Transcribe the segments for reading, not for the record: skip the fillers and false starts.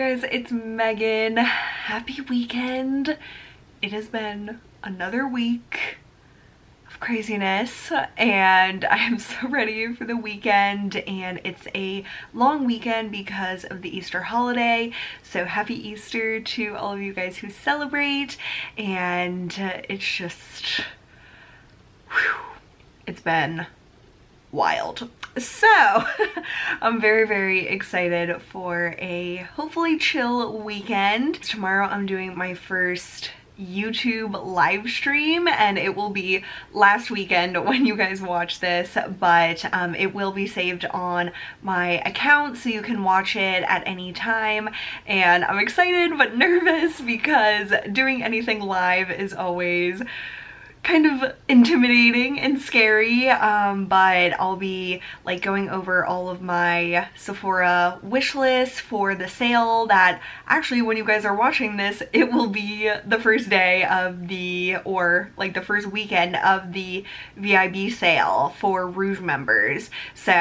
guys, it's Megan. Happy weekend. It has been another week of craziness and I am so ready for the weekend, and it's a long weekend because of the Easter holiday. So happy Easter to all of you guys who celebrate, and it's just, it's been wild. So I'm very excited for a hopefully chill weekend. Tomorrow I'm doing my first YouTube live stream, and it will be last weekend when you guys watch this, but it will be saved on my account so you can watch it at any time. And I'm excited but nervous because doing anything live is always kind of intimidating and scary, but I'll be like going over all of my Sephora wish list for the sale that actually, when you guys are watching this, it will be the first day of the, or like the first weekend of the VIB sale for Rouge members. So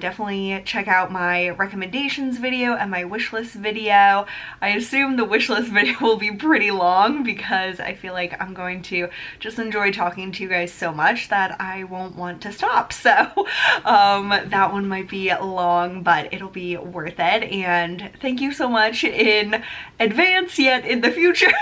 definitely check out my recommendations video and my wish list video. I assume the wish list video will be pretty long because I feel like I'm going to just enjoy talking to you guys so much that I won't want to stop. So that one might be long, but it'll be worth it. And thank you so much in advance yet in the future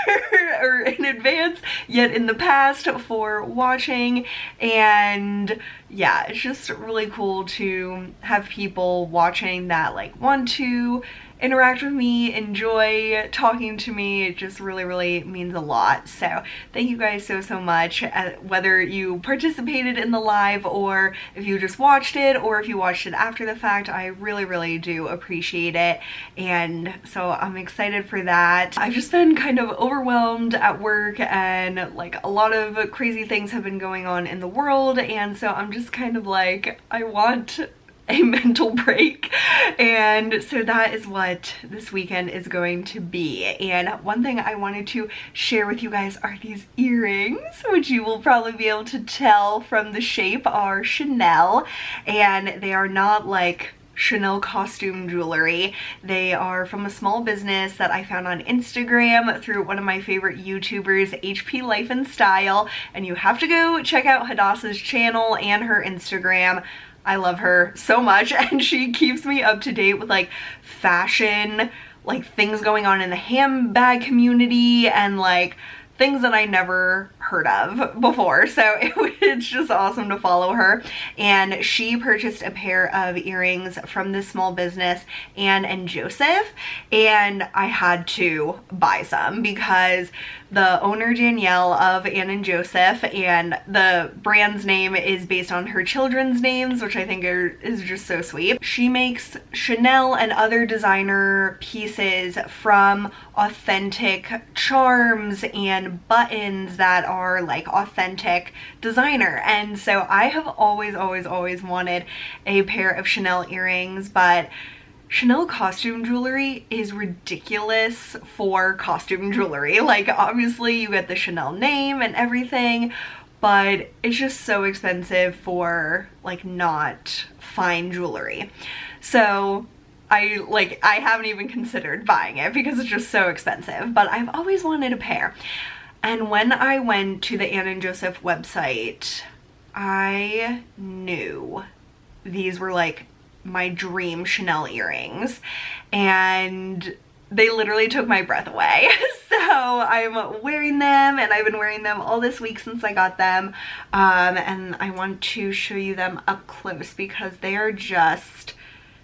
or in advance yet in the past for watching. And yeah, it's just really cool to have people watching that like want to interact with me, enjoy talking to me. It just really means a lot. So thank you guys so much, whether you participated in the live or if you just watched it or if you watched it after the fact. I really do appreciate it, and so I'm excited for that. I've just been kind of overwhelmed at work, and like a lot of crazy things have been going on in the world, and so I'm just kind of like, I want a mental break. And so that is what this weekend is going to be. And one thing I wanted to share with you guys are these earrings, which you will probably be able to tell from the shape are Chanel, and they are not like Chanel costume jewelry. They are from a small business that I found on Instagram through one of my favorite YouTubers, HP Life and Style, and you have to go check out Hadassah's channel and her Instagram. I love her so much, and she keeps me up to date with like fashion, like things going on in the handbag community and like things that I never heard of before. So it's just awesome to follow her. And she purchased a pair of earrings from this small business, Anne and Joseph, and I had to buy some because the owner, Danielle, of Anne and Joseph, and the brand's name is based on her children's names, which I think is just so sweet. She makes Chanel and other designer pieces from authentic charms and buttons that are like authentic designer. And so I have always wanted a pair of Chanel earrings, but Chanel costume jewelry is ridiculous for costume jewelry. Like, obviously you get the Chanel name and everything, but it's just so expensive for like not fine jewelry. So I haven't even considered buying it because it's just so expensive, but I've always wanted a pair. And when I went to the Anne and Joseph website, I knew these were like my dream Chanel earrings, and they literally took my breath away. So I'm wearing them, and I've been wearing them all this week since I got them, and I want to show you them up close because they are just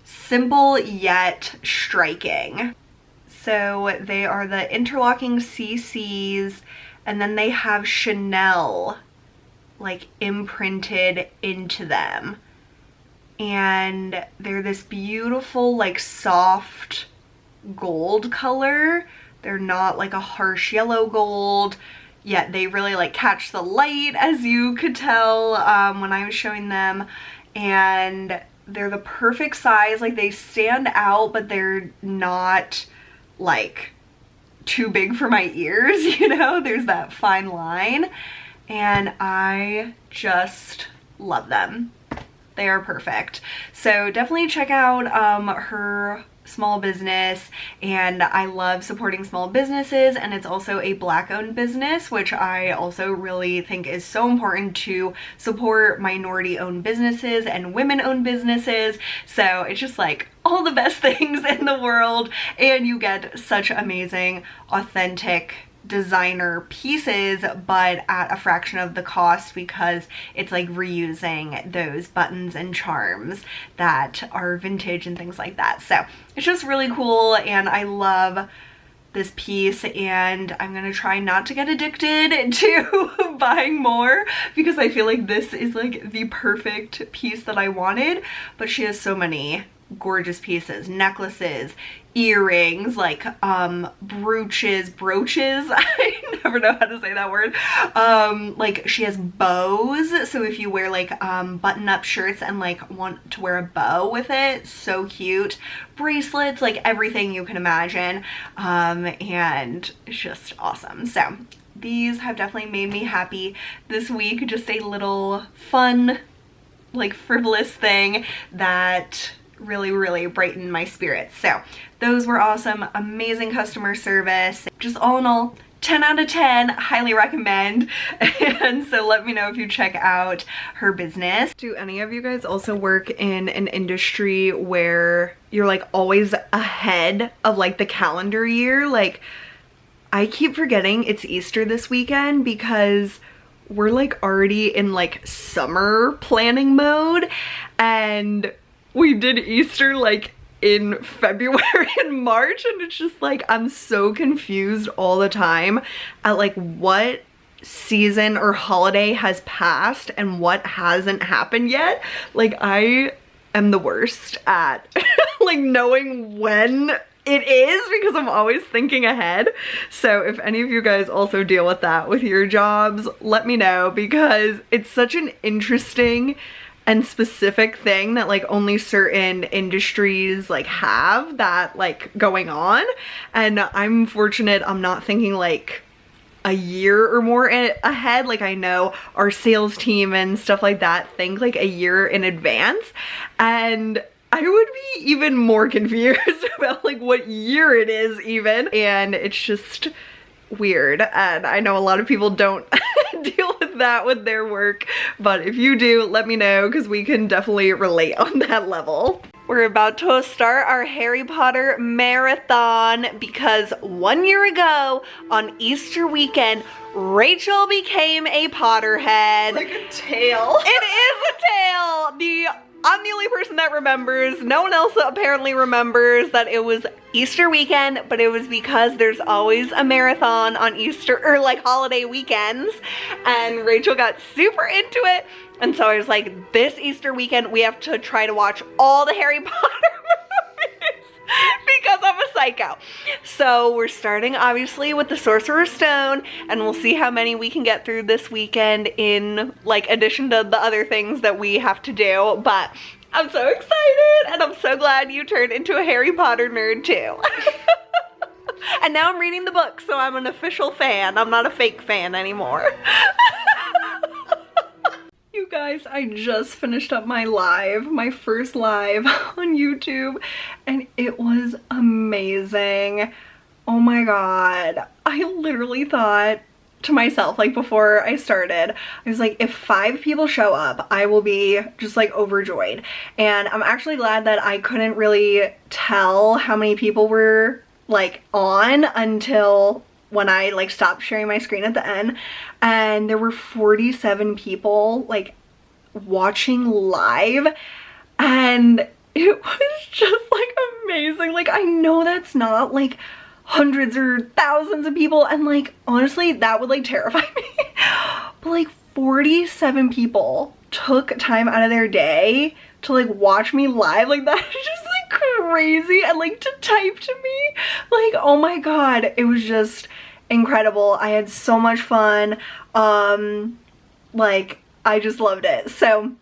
simple yet striking. So they are the interlocking CCs, and then they have Chanel like imprinted into them. And they're this beautiful like soft gold color. They're not like a harsh yellow gold, yet they really like catch the light, as you could tell when I was showing them. And they're the perfect size. Like, they stand out, but they're not like too big for my ears, you know? There's that fine line, and I just love them. They are perfect. So definitely check out her small business and I love supporting small businesses, and it's also a Black-owned business, which I also really think is so important to support minority-owned businesses and women-owned businesses. So it's just like all the best things in the world, and you get such amazing, authentic designer pieces, but at a fraction of the cost, because it's like reusing those buttons and charms that are vintage and things like that. So it's just really cool, and I love this piece, and I'm gonna try not to get addicted to buying more, because I feel like this is like the perfect piece that I wanted. But she has so many gorgeous pieces, necklaces, earrings, like brooches, I never know how to say that word. Like she has bows, so if you wear like button-up shirts and like want to wear a bow with it, so cute. Bracelets, like everything you can imagine, and it's just awesome. So these have definitely made me happy this week. Just a little fun, like frivolous thing that really brightened my spirits. So those were awesome, amazing customer service. Just all in all, 10 out of 10, highly recommend. And so let me know if you check out her business. Do any of you guys also work in an industry where you're like always ahead of like the calendar year? Like I keep forgetting it's Easter this weekend because we're like already in like summer planning mode, and we did Easter like in February and March, and it's just like I'm so confused all the time at like what season or holiday has passed and what hasn't happened yet. Like I am the worst at like knowing when it is, because I'm always thinking ahead. So if any of you guys also deal with that with your jobs, let me know, because it's such an interesting and specific thing that like only certain industries like have that like going on. And I'm fortunate I'm not thinking like a year or more ahead. Like I know our sales team and stuff like that think like a year in advance, and I would be even more confused about like what year it is even. And it's just weird, and I know a lot of people don't deal with that with their work, but if you do, let me know, because we can definitely relate on that level. We're about to start our Harry Potter marathon, because 1 year ago on Easter weekend, Rachel became a Potterhead. It's like a tale. It is a tale. I'm the only person that remembers. No one else apparently remembers that it was Easter weekend, but it was because there's always a marathon on Easter or like holiday weekends, and Rachel got super into it. And so I was like, this Easter weekend we have to try to watch all the Harry Potter movies because I'm a psycho. So we're starting obviously with the Sorcerer's Stone, and we'll see how many we can get through this weekend in like addition to the other things that we have to do. But I'm so excited, and I'm so glad you turned into a Harry Potter nerd too. And now I'm reading the book, so I'm an official fan. I'm not a fake fan anymore. You guys, I just finished up my live, my first live on YouTube, and it was amazing. Oh my god. I literally thought to myself, like before I started, I was like, if 5 people show up, I will be just like overjoyed. And I'm actually glad that I couldn't really tell how many people were like on until when I like stopped sharing my screen at the end, and there were 47 people like watching live, and it was just like amazing. Like I know that's not like hundreds or thousands of people, and like honestly that would like terrify me, but like 47 people took time out of their day to like watch me live. Like that is just like crazy, and like to type to me, like oh my god, it was just incredible. I had so much fun. Like I just loved it. So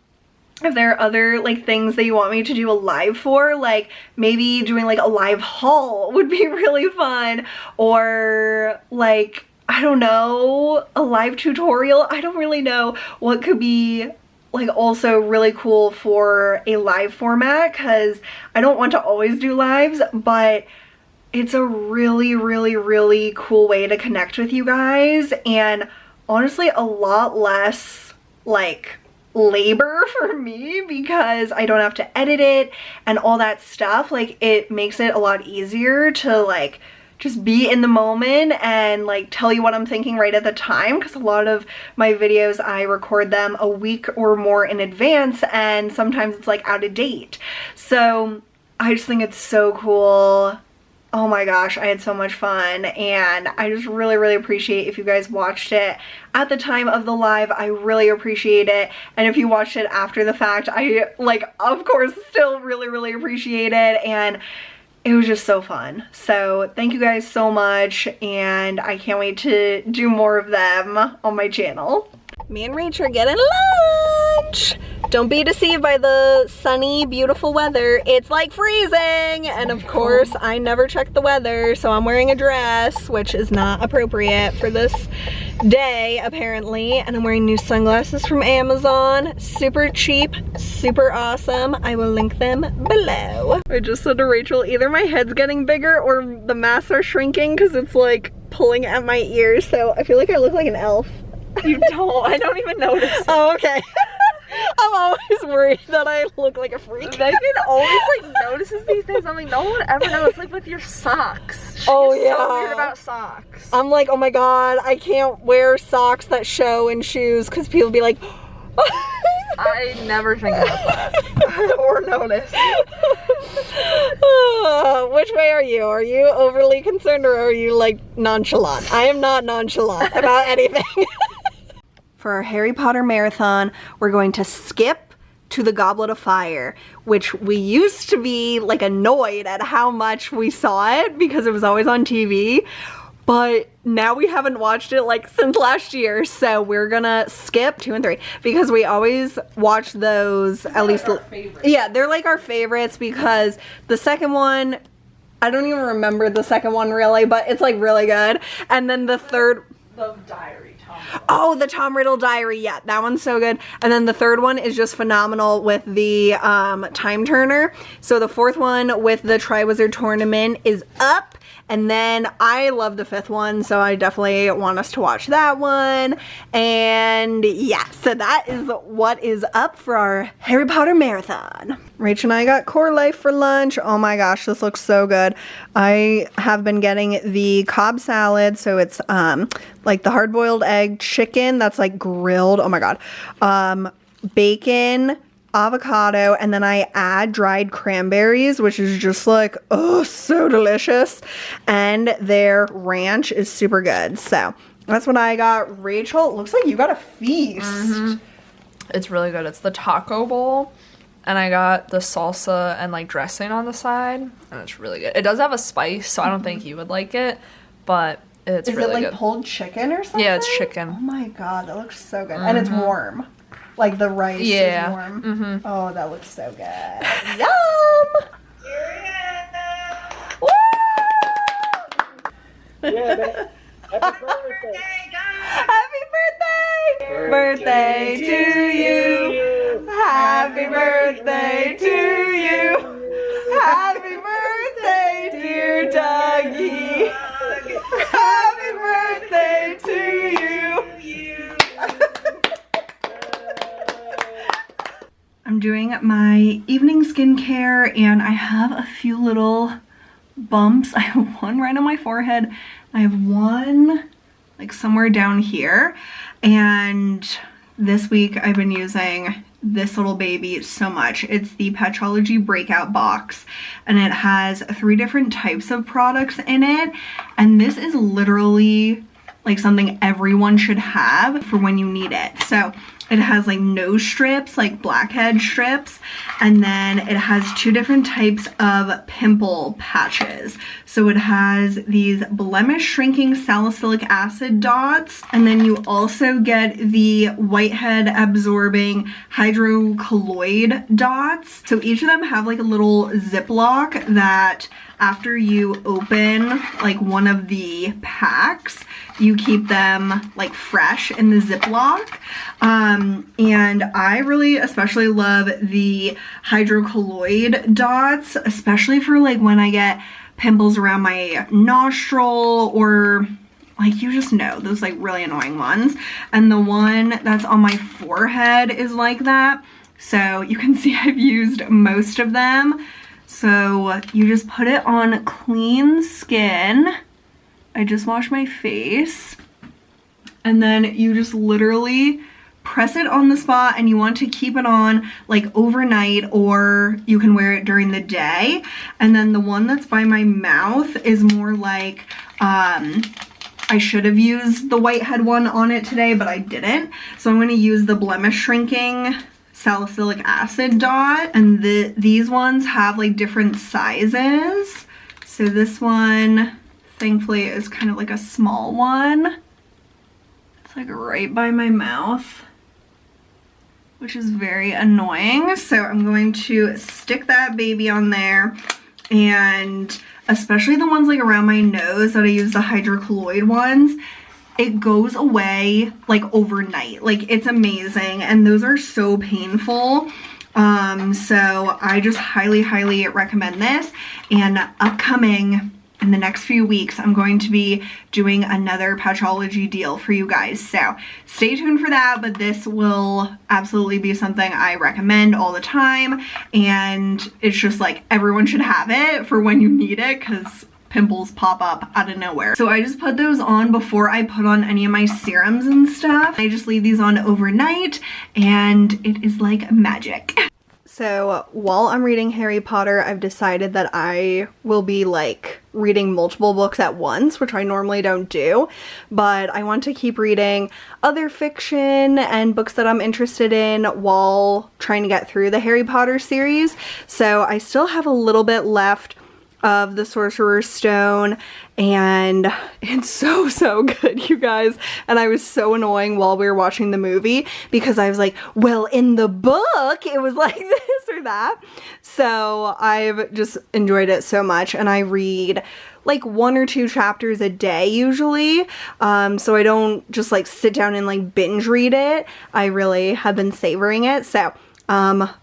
if there are other like things that you want me to do a live for, like maybe doing like a live haul would be really fun, or like I don't know, a live tutorial. I don't really know what could be like also really cool for a live format because I don't want to always do lives, but it's a really, really, really cool way to connect with you guys, and honestly a lot less like labor for me because I don't have to edit it and all that stuff. Like, it makes it a lot easier to like just be in the moment and like tell you what I'm thinking right at the time, because a lot of my videos I record them a week or more in advance and sometimes it's like out of date. So I just think it's so cool. Oh my gosh, I had so much fun, and I just really, really appreciate if you guys watched it at the time of the live. I really appreciate it, and if you watched it after the fact, I like of course still really, really appreciate it, and it was just so fun. So thank you guys so much, and I can't wait to do more of them on my channel. Me and Rach are getting lunch. Don't be deceived by the sunny, beautiful weather. It's like freezing. And of course, I never check the weather, so I'm wearing a dress, which is not appropriate for this day, apparently. And I'm wearing new sunglasses from Amazon. Super cheap, super awesome. I will link them below. I just said to Rachel, either my head's getting bigger or the masks are shrinking because it's like pulling at my ears. So I feel like I look like an elf. You don't. I don't even notice. Oh, okay. I'm always worried that I look like a freak. Megan always like notices these things. I'm like, no one ever knows. Like with your socks. She's Oh yeah. so weird about socks. I'm like, oh my god, I can't wear socks that show in shoes because people be like. I never think about that or notice. Which way are you? Are you overly concerned or are you like nonchalant? I am not nonchalant about anything. For our Harry Potter marathon, we're going to skip to the Goblet of Fire, which we used to be like annoyed at how much we saw it because it was always on TV. But now we haven't watched it like since last year, so we're gonna skip 2 and 3 because we always watch those at least. Yeah, they're like our favorites because the second one, I don't even remember the second one really, but it's like really good. And then the third, The diary. oh, the Tom Riddle diary, yeah, that one's so good. And then the third one is just phenomenal with the time turner. So the fourth one with the Triwizard Tournament is up. And then I love the fifth one, so I definitely want us to watch that one. And yeah, so that is what is up for our Harry Potter marathon. Rach and I got Core Life for lunch. Oh my gosh, this looks so good. I have been getting the Cobb salad, so it's like the hard-boiled egg chicken that's like grilled. Oh my god. Bacon, avocado, and then I add dried cranberries, which is just like, oh, so delicious. And their ranch is super good. So that's what I got. Rachel, it looks like you got a feast. Mm-hmm. It's really good. It's the taco bowl, and I got the salsa and like dressing on the side, and it's really good. It does have a spice, so I don't think you would like it, but it's really good. Is it like pulled chicken or something? Yeah, it's chicken. Oh my god, that looks so good. And it's warm. Like the rice is warm. Mm-hmm. Oh, that looks so good. Yum! Woo! Yeah, happy birthday! Happy birthday! Birthday to you! Happy birthday to you! Happy birthday, dear Dougie! Happy birthday to you! I'm doing my evening skincare and I have a few little bumps. I have one right on my forehead. I have one like somewhere down here. And this week I've been using this little baby so much. It's the Patchology Breakout Box and it has 3 different types of products in it. And this is literally like something everyone should have for when you need it. So it has like nose strips, like blackhead strips, and then it has 2 different types of pimple patches. So it has these blemish shrinking salicylic acid dots, and then you also get the whitehead absorbing hydrocolloid dots. So each of them have like a little Ziploc that after you open like one of the packs, you keep them like fresh in the Ziploc. And I really especially love the hydrocolloid dots, especially for like when I get pimples around my nostril, or like, you just know, those like really annoying ones. And the one that's on my forehead is like that. So you can see I've used most of them. So you just put it on clean skin. I just washed my face. And then you just literally press it on the spot, and you want to keep it on like overnight, or you can wear it during the day. And then the one that's by my mouth is more like, I should have used the whitehead one on it today, but I didn't. So I'm going to use the blemish shrinking salicylic acid dot. And these ones have like different sizes. So this one, thankfully, is kind of like a small one. It's like right by my mouth, which is very annoying. So I'm going to stick that baby on there, and especially the ones like around my nose that I use the hydrocolloid ones, it goes away like overnight. Like, it's amazing, and those are so painful. So I just highly recommend this. And upcoming in the next few weeks, I'm going to be doing another Patchology deal for you guys. So stay tuned for that, but this will absolutely be something I recommend all the time. And it's just like, everyone should have it for when you need it, because pimples pop up out of nowhere. So I just put those on before I put on any of my serums and stuff. I just leave these on overnight, and it is like magic. So while I'm reading Harry Potter, I've decided that I will be like reading multiple books at once, which I normally don't do, but I want to keep reading other fiction and books that I'm interested in while trying to get through the Harry Potter series. So I still have a little bit left of the Sorcerer's Stone, and it's so good, you guys. And I was so annoying while we were watching the movie, because I was like, well, in the book it was like this or that. So I've just enjoyed it so much, and I read like 1 or 2 chapters a day usually, so I don't just like sit down and like binge read it. I really have been savoring it. So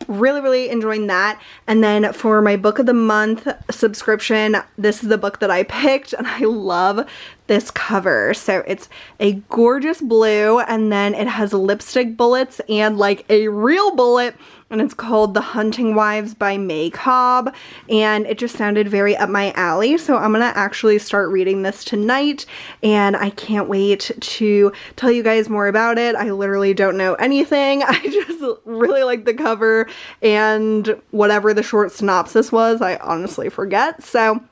really enjoying that. And then for my book of the month subscription, this is the book that I picked, and I love this cover. So it's a gorgeous blue, and then it has lipstick bullets and like a real bullet, and it's called The Hunting Wives by May Cobb, and it just sounded very up my alley. So I'm gonna actually start reading this tonight, and I can't wait to tell you guys more about it. I literally don't know anything. I just really like the cover, and whatever the short synopsis was, I honestly forget. So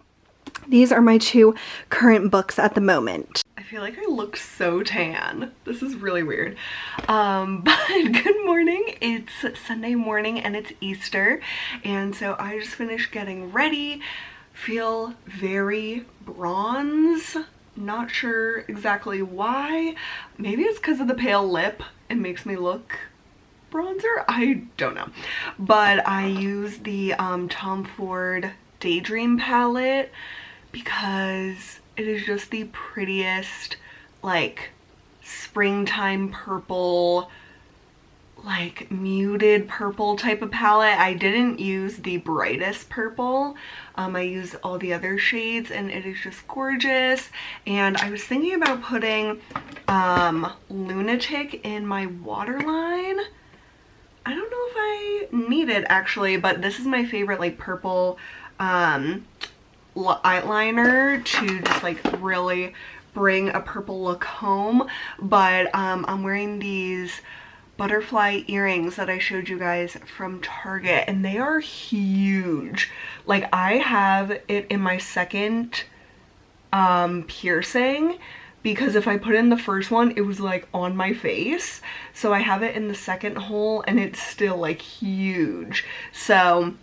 these are my 2 current books at the moment. I feel like I look so tan. This is really weird. But good morning. It's Sunday morning, and it's Easter. And so I just finished getting ready. Feel very bronze. Not sure exactly why. Maybe it's because of the pale lip. It makes me look bronzer. I don't know. But I use the Tom Ford Daydream palette, because it is just the prettiest, like, springtime purple, like muted purple type of palette. I didn't use the brightest purple. I used all the other shades, and it is just gorgeous. And I was thinking about putting Lunatic in my waterline. I don't know if I need it actually, but this is my favorite like purple eyeliner to just like really bring a purple look home. But I'm wearing these butterfly earrings that I showed you guys from Target, and they are huge. Like, I have it in my second piercing, because if I put in the first one, it was like on my face. So I have it in the second hole, and it's still like huge. So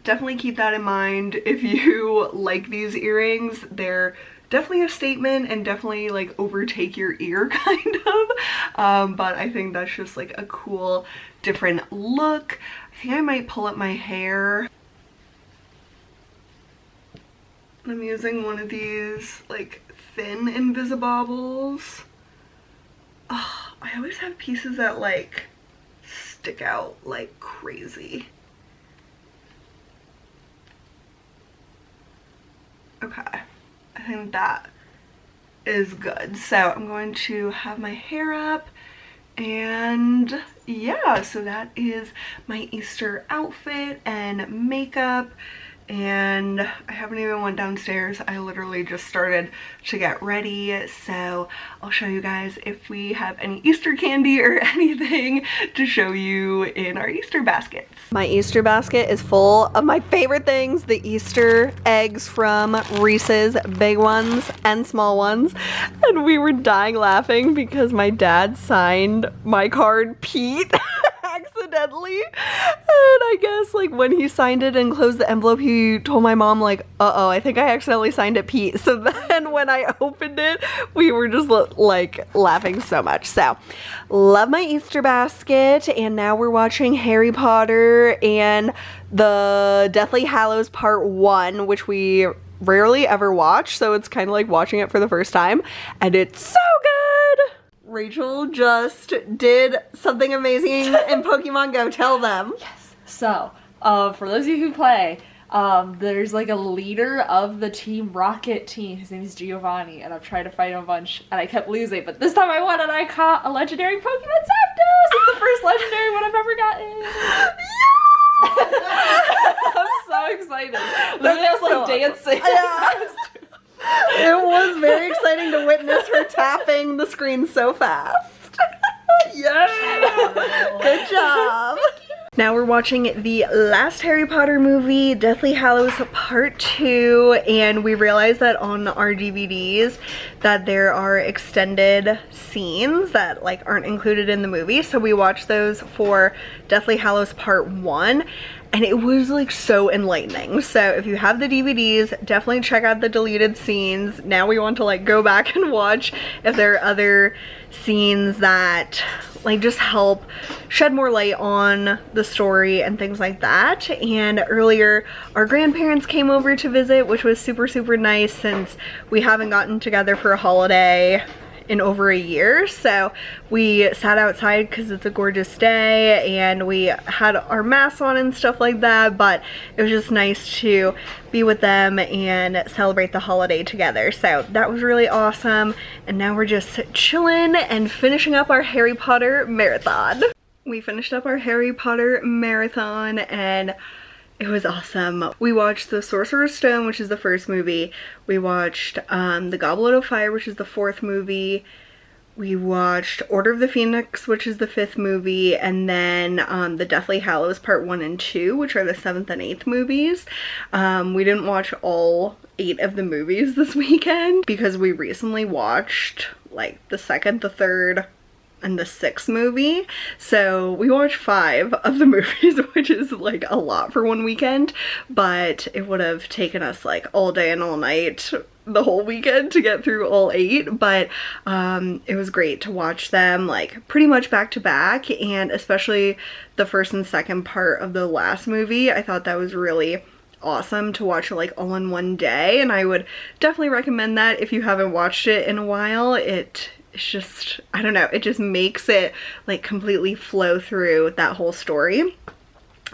definitely keep that in mind if you like these earrings. They're definitely a statement, and definitely like overtake your ear kind of. But I think that's just like a cool different look. I think I might pull up my hair. I'm using one of these like thin Invisibobbles. Oh, I always have pieces that like stick out like crazy. Okay, I think that is good. So I'm going to have my hair up, and yeah, so that is my Easter outfit and makeup. And I haven't even went downstairs. I literally just started to get ready, so I'll show you guys if we have any Easter candy or anything to show you in our Easter baskets. My Easter basket is full of my favorite things, the Easter eggs from Reese's, big ones and small ones. And we were dying laughing because my dad signed my card Pete accidentally, and I guess like when he signed it and closed the envelope, he told my mom like, uh-oh, I think I accidentally signed it Pete. So then when I opened it, we were just like laughing so much. So love my Easter basket, and now we're watching Harry Potter and the Deathly Hallows Part 1, which we rarely ever watch, so it's kind of like watching it for the first time, and it's so good. Rachel just did something amazing in Pokemon Go. Tell them. Yes. So, for those of you who play, there's like a leader of the Team Rocket team. His name is Giovanni, and I've tried to fight him a bunch, and I kept losing. But this time I won, and I caught a legendary Pokemon Zapdos. It's the first legendary one I've ever gotten. I'm so excited. Literally, I was like dancing. Yeah. It was very exciting to witness her tapping the screen so fast. Yeah! Good job! Now we're watching the last Harry Potter movie, Deathly Hallows Part 2, and we realized that on our DVDs that there are extended scenes that like aren't included in the movie, so we watched those for Deathly Hallows Part 1, and it was like so enlightening. So if you have the DVDs, definitely check out the deleted scenes. Now we want to like go back and watch if there are other scenes that like just help shed more light on the story and things like that. And earlier our grandparents came over to visit, which was super nice since we haven't gotten together for a holiday in over a year. So we sat outside because it's a gorgeous day, and we had our masks on and stuff like that, but it was just nice to be with them and celebrate the holiday together. So that was really awesome, and now we're just chilling and finishing up our Harry Potter marathon. We finished up our Harry Potter marathon, and it was awesome. We watched The Sorcerer's Stone, which is the first movie. We watched The Goblet of Fire, which is the fourth movie. We watched Order of the Phoenix, which is the fifth movie, and then the Deathly Hallows Part 1 and 2, which are the seventh and eighth movies. We didn't watch all 8 of the movies this weekend because we recently watched like the second, the third, and the 6th movie. So we watched 5 of the movies, which is like a lot for one weekend, but it would have taken us like all day and all night the whole weekend to get through all 8. But it was great to watch them like pretty much back to back, and especially the first and second part of the last movie. I thought that was really awesome to watch like all in one day, and I would definitely recommend that if you haven't watched it in a while. It's just, I don't know, it just makes it like completely flow through that whole story.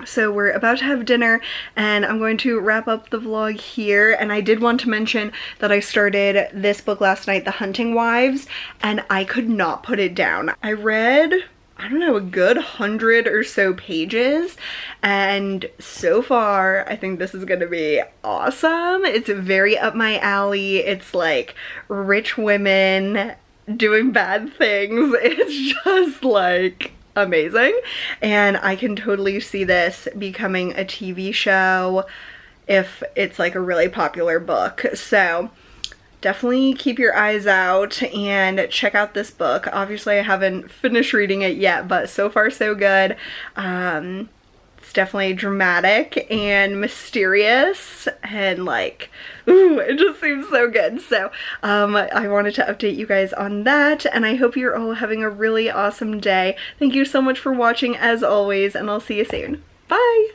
So we're about to have dinner, and I'm going to wrap up the vlog here. And I did want to mention that I started this book last night, The Hunting Wives, and I could not put it down. I read, I don't know, a good 100 or so pages, and so far I think this is gonna be awesome. It's very up my alley. It's like rich women doing bad things. It's just like amazing, and I can totally see this becoming a TV show if it's like a really popular book. So definitely keep your eyes out and check out this book. Obviously I haven't finished reading it yet, but so far so good. It's definitely dramatic and mysterious, and like, ooh, it just seems so good. So I wanted to update you guys on that, and I hope you're all having a really awesome day. Thank you so much for watching as always, and I'll see you soon. Bye!